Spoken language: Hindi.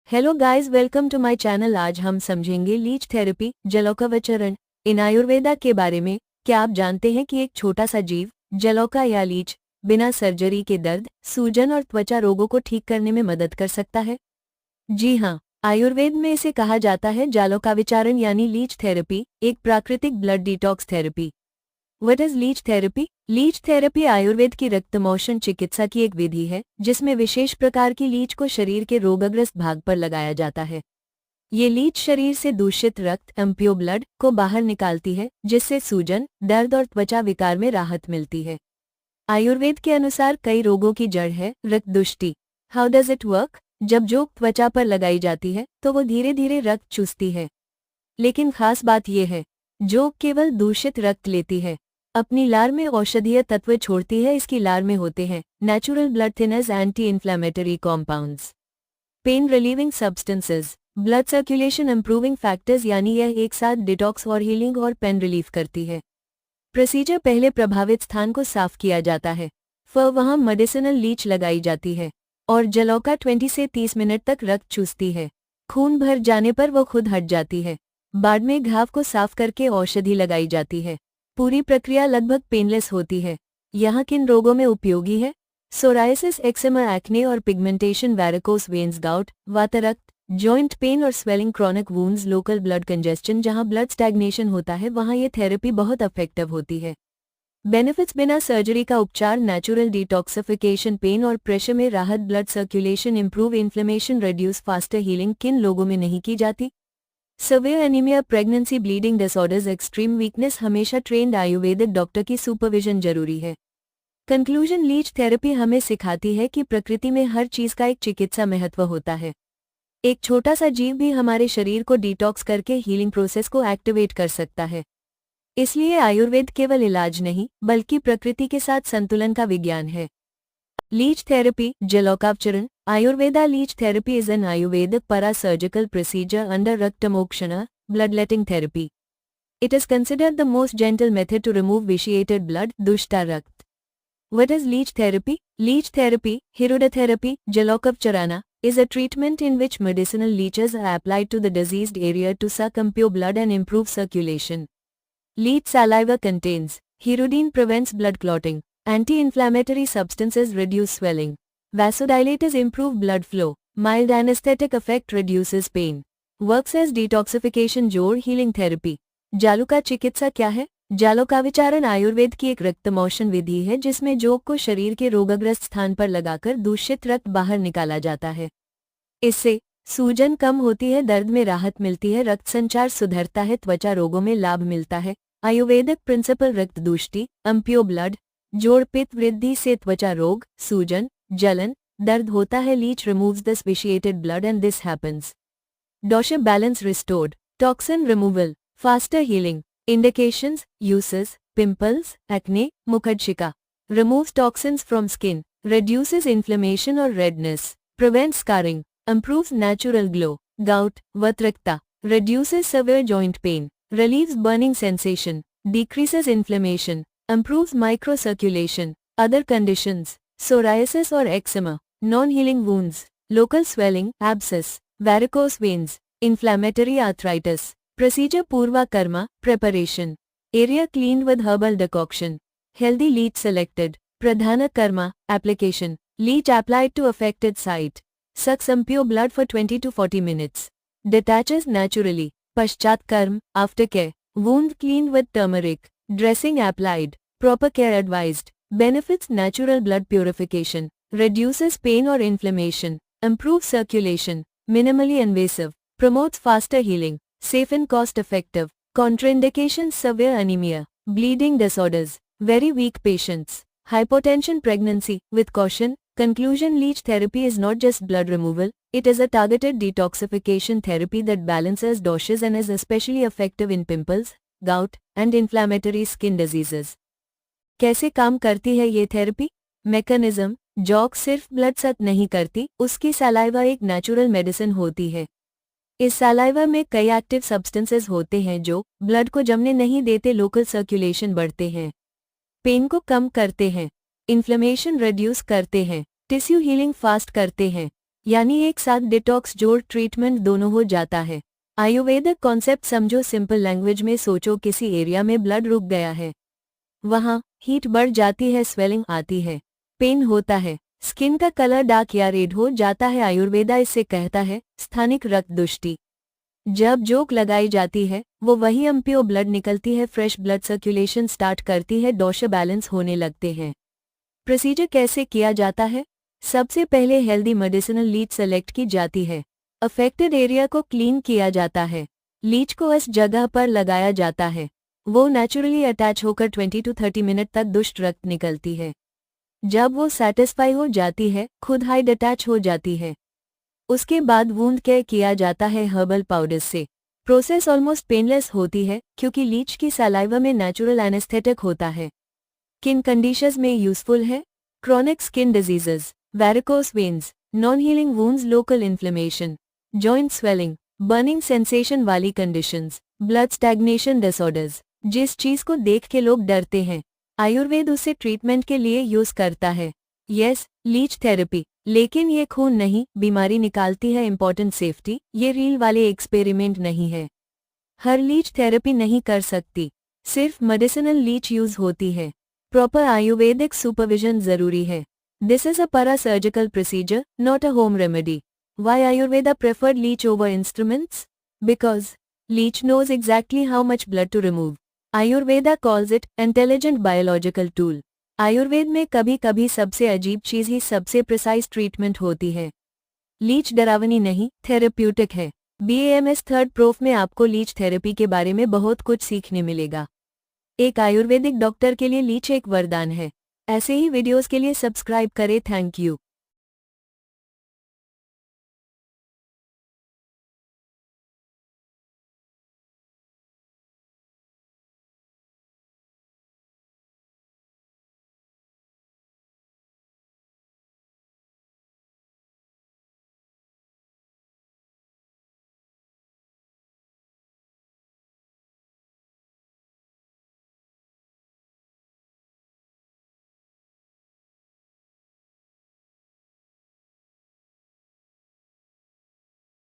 Hello guys, welcome to my channel. आज हम समझेंगे लीच थेरेपी जलोकावचरण इन आयुर्वेदा के बारे में। क्या आप जानते हैं कि एक छोटा सा जीव जलोका या लीच बिना सर्जरी के दर्द, सूजन और त्वचा रोगों को ठीक करने में मदद कर सकता है? जी हाँ, आयुर्वेद में इसे कहा जाता है जालोकाविचारण यानी लीच थेरेपी, एक प्राकृतिक blood detox therapy. What is leech therapy? Leech therapy Ayurveda की रक्तमोषण चिकित्सा की एक विधि है जिसमें विशेष प्रकार की लीच को शरीर के रोगग्रस्त भाग पर लगाया जाता है। ये लीच शरीर से दूषित रक्त इम्प्योर ब्लड को बाहर निकालती है, जिससे सूजन, दर्द और त्वचा विकार में राहत मिलती है। आयुर्वेद के अनुसार कई रोगों की जड़ है रक्त दुष्टि। How does it work? जब जोक त्वचा पर लगाई जाती है तो वो धीरे धीरे रक्त चूसती है। लेकिन खास बात यह है, जोक केवल दूषित रक्त लेती है, अपनी लार में औषधीय तत्व छोड़ती है। इसकी लार में होते हैं natural blood thinners, anti inflammatory compounds, pain relieving substances, blood circulation improving factors, यानी यह एक साथ डिटॉक्स और हीलिंग और पेन रिलीफ करती है। प्रोसीजर: पहले प्रभावित स्थान को साफ किया जाता है, फिर वहां मेडिसिनल लीच लगाई जाती है और जलौका 20 से 30 मिनट तक रक्त चूसती है। खून भर जाने पर वो खुद हट जाती है। बाद में घाव को साफ करके औषधि लगाई जाती है। पूरी प्रक्रिया लगभग पेनलेस होती है। यहाँ किन रोगों में उपयोगी है? सोरायसिस, एक्सेमा, एक्ने और पिगमेंटेशन, वैरिकोस वेन्स, गाउट, वातरक्त, जॉइंट पेन और swelling, chronic wounds, local blood congestion, जहाँ ब्लड स्टैग्नेशन होता है वहाँ ये थेरेपी बहुत इफेक्टिव होती है। बेनिफिट्स: बिना सर्जरी का उपचार, नेचुरल डिटॉक्सिफिकेशन, पेन और प्रेशर में राहत, blood circulation improve, inflammation reduce, faster healing. किन लोगों में नहीं की जाती? Surveyor anaemia, pregnancy, bleeding disorders, extreme weakness. हमेशा ट्रेंड आयुर्वेदिक डॉक्टर की सुपरविजन जरूरी है। कंक्लूजन: लीच थेरेपी हमें सिखाती है कि प्रकृति में हर चीज का एक चिकित्सा महत्व होता है। एक छोटा सा जीव भी हमारे शरीर को डिटॉक्स करके हीलिंग प्रोसेस को एक्टिवेट कर सकता है। इसलिए आयुर्वेद केवल इलाज नहीं, बल्कि प्रकृति के साथ संतुलन का विज्ञान है। लीच थेरेपी जलोकावचरण Ayurveda leech therapy is an Ayurvedic para-surgical procedure under Raktamokshana, bloodletting therapy. It is considered the most gentle method to remove vitiated blood, dushta rakt. What is leech therapy? Leech therapy, Hirudotherapy, Jalokavcharana, is a treatment in which medicinal leeches are applied to the diseased area to suck impure blood and improve circulation. Leech saliva contains hirudine, prevents blood clotting. Anti-inflammatory substances reduce swelling. Vasodilators improve blood flow. Mild anesthetic effect reduces pain. Works as detoxification, जोड़, healing therapy. जालुका चिकित्सा क्या है? जालोकाविचारण आयुर्वेद की एक रक्तमोषण विधि है जिसमें जोक को शरीर के रोगग्रस्त स्थान पर लगाकर दूषित रक्त बाहर निकाला जाता है। इससे सूजन कम होती है, दर्द में राहत मिलती है, रक्त संचार सुधरता है, त्वचा रोगों में लाभ मिलता है। आयुर्वेदिक प्रिंसिपल: रक्त दूष्टि, इम्प्योर ब्लड, जोड़, पित्त वृद्धि से त्वचा रोग, सूजन, जलन, दर्द होता है। Leech removes this vitiated blood and this happens. Dosha balance restored. Toxin removal. Faster healing. Indications, uses, pimples, acne, mukhadshika. Removes toxins from skin. Reduces inflammation or redness. Prevents scarring. Improves natural glow. Gout, vatrakta. Reduces severe joint pain. Relieves burning sensation. Decreases inflammation. Improves microcirculation. Other conditions: psoriasis or eczema, non-healing wounds, local swelling, abscess, varicose veins, inflammatory arthritis. Procedure: Purva Karma, preparation. Area cleaned with herbal decoction. Healthy leech selected. Pradhana Karma, application. Leech applied to affected site. Sucks impure blood for 20 to 40 minutes. Detaches naturally. Paschat Karma, aftercare. Wound cleaned with turmeric. Dressing applied. Proper care advised. Benefits: natural blood purification, reduces pain or inflammation, improves circulation, minimally invasive, promotes faster healing, safe and cost effective. Contraindications: severe anemia, bleeding disorders, very weak patients, hypotension, pregnancy. With caution. Conclusion: leech therapy is not just blood removal, it is a targeted detoxification therapy that balances doshas and is especially effective in pimples, gout, and inflammatory skin diseases. कैसे काम करती है ये थेरेपी? मैकेनिज्म: जोक सिर्फ ब्लड सक नहीं करती, उसकी सलाइवा एक नेचुरल मेडिसिन होती है। इस सलाइवा में कई एक्टिव सब्सटेंसेस होते हैं जो ब्लड को जमने नहीं देते, लोकल सर्कुलेशन बढ़ते हैं, पेन को कम करते हैं, इन्फ्लेमेशन रिड्यूस करते हैं, टिश्यू हीलिंग फास्ट करते हैं। यानी एक साथ डिटॉक्स जोड़ ट्रीटमेंट दोनों हो जाता है। आयुर्वेदिक कॉन्सेप्ट समझो, सिंपल लैंग्वेज में सोचो, किसी एरिया में ब्लड रुक गया है, वहाँ हीट बढ़ जाती है, स्वेलिंग आती है, पेन होता है, स्किन का कलर डार्क या रेड हो जाता है। आयुर्वेदा इससे कहता है स्थानिक रक्त दुष्टि। जब जोक लगाई जाती है वो वही अम्प्योर ब्लड निकलती है, फ्रेश ब्लड सर्कुलेशन स्टार्ट करती है, डोश बैलेंस होने लगते हैं। प्रोसीजर कैसे किया जाता है? सबसे पहले हेल्दी मेडिसिनल लीच सेलेक्ट की जाती है। अफेक्टेड एरिया को क्लीन किया जाता है। लीच को इस जगह पर लगाया जाता है। वो नेचुरली अटैच होकर 20 to 30 मिनट तक दुष्ट रक्त निकलती है। जब वो सेटिस्फाई हो जाती है, खुद हाइड अटैच हो जाती है। उसके बाद वूंड केयर किया जाता है हर्बल पाउडर से। प्रोसेस ऑलमोस्ट पेनलेस होती है क्योंकि लीच की सलाइवा में नेचुरल एनेस्थेटिक होता है। किन कंडीशंस में यूजफुल है? Chronic skin diseases, varicose veins, non healing wounds, local inflammation, joint swelling, burning sensation वाली कंडीशंस, ब्लड स्टैग्नेशन डिसऑर्डर्स। जिस चीज को देख के लोग डरते हैं, आयुर्वेद उसे ट्रीटमेंट के लिए यूज करता है। यस, लीच थेरेपी, लेकिन ये खून नहीं बीमारी निकालती है। इंपॉर्टेंट सेफ्टी, ये रील वाले एक्सपेरिमेंट नहीं है। हर लीच थेरेपी नहीं कर सकती, सिर्फ मेडिसिनल लीच यूज होती है। प्रॉपर आयुर्वेदिक सुपरविजन जरूरी है। This is a para surgical procedure, not a home remedy. Why Ayurveda preferred leech over instruments? Because leech knows exactly how much blood to remove. Ayurveda calls it intelligent biological tool. Ayurveda में कभी कभी सबसे अजीब चीज ही सबसे प्रिसाइज ट्रीटमेंट होती है। लीच डरावनी नहीं, थेरेप्यूटिक है। BAMS थर्ड प्रूफ में आपको लीच थेरेपी के बारे में बहुत कुछ सीखने मिलेगा। एक आयुर्वेदिक डॉक्टर के लिए लीच एक वरदान है। ऐसे ही वीडियोस के लिए सब्सक्राइब करें। Thank you.